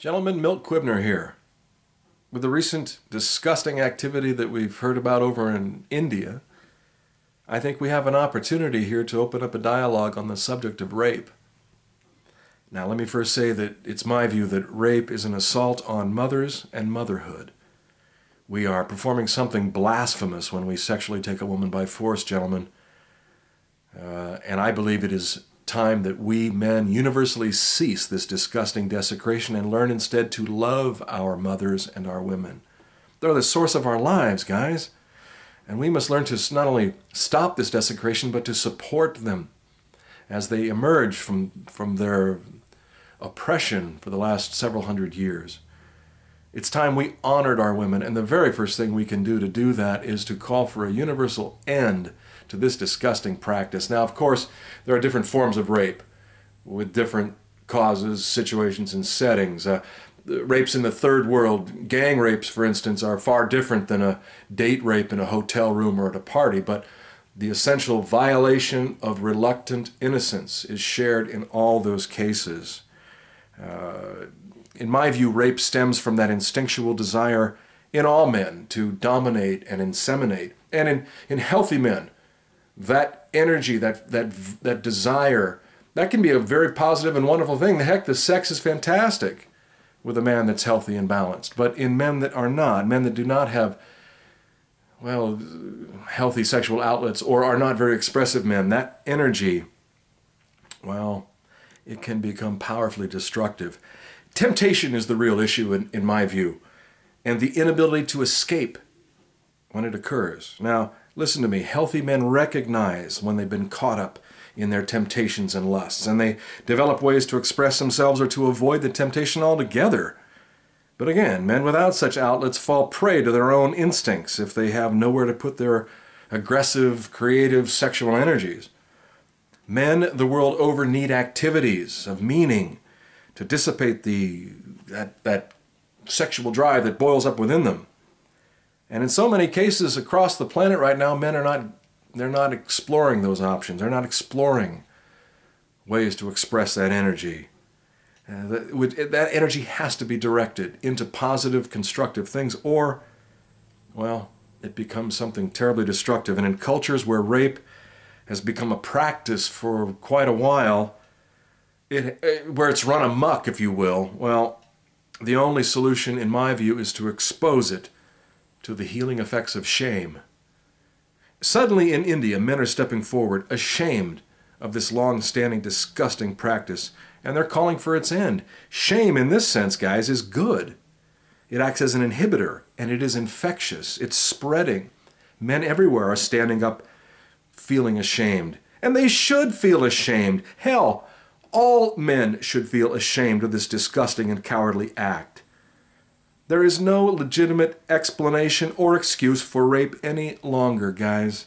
Gentlemen, Milt Quibner here. With the recent disgusting activity that we've heard about over in India, I think we have an opportunity here to open up a dialogue on the subject of rape. Now, let me first say that it's my view that rape is an assault on mothers and motherhood. We are performing something blasphemous when we sexually take a woman by force, gentlemen. And I believe it is time that we men universally cease this disgusting desecration and learn instead to love our mothers and our women. They're the source of our lives, guys. And we must learn to not only stop this desecration, but to support them as they emerge from their oppression for the last several hundred years. It's time we honored our women, and the very first thing we can do that is to call for a universal end to this disgusting practice. Now, of course, there are different forms of rape with different causes, situations, and settings. Rapes in the third world, gang rapes, for instance, are far different than a date rape in a hotel room or at a party, but the essential violation of reluctant innocence is shared in all those cases. In my view, rape stems from that instinctual desire in all men to dominate and inseminate. And in healthy men, that energy, that desire, that can be a very positive and wonderful thing. Heck, the sex is fantastic with a man that's healthy and balanced. But in men that are not, men that do not have, well, healthy sexual outlets or are not very expressive men, that energy, well, it can become powerfully destructive. Temptation is the real issue in my view, and the inability to escape when it occurs. Now, listen to me. Healthy men recognize when they've been caught up in their temptations and lusts, and they develop ways to express themselves or to avoid the temptation altogether. But again, men without such outlets fall prey to their own instincts if they have nowhere to put their aggressive, creative sexual energies. Men the world over need activities of meaning to dissipate that sexual drive that boils up within them. And in so many cases across the planet right now, men are not exploring those options. They're not exploring ways to express that energy. That energy has to be directed into positive, constructive things, or, well, it becomes something terribly destructive. And in cultures where rape has become a practice for quite a while, where it's run amok, if you will, well, the only solution, in my view, is to expose it to the healing effects of shame. Suddenly in India, men are stepping forward, ashamed of this long-standing, disgusting practice, and they're calling for its end. Shame, in this sense, guys, is good. It acts as an inhibitor, and it is infectious. It's spreading. Men everywhere are standing up, feeling ashamed. And they should feel ashamed. Hell, all men should feel ashamed of this disgusting and cowardly act. There is no legitimate explanation or excuse for rape any longer, guys.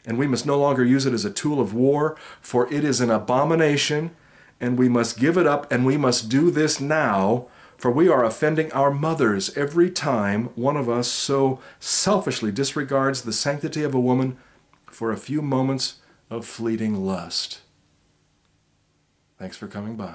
And we must no longer use it as a tool of war, for it is an abomination, and we must give it up, and we must do this now, for we are offending our mothers every time one of us so selfishly disregards the sanctity of a woman for a few moments of fleeting lust. Thanks for coming by.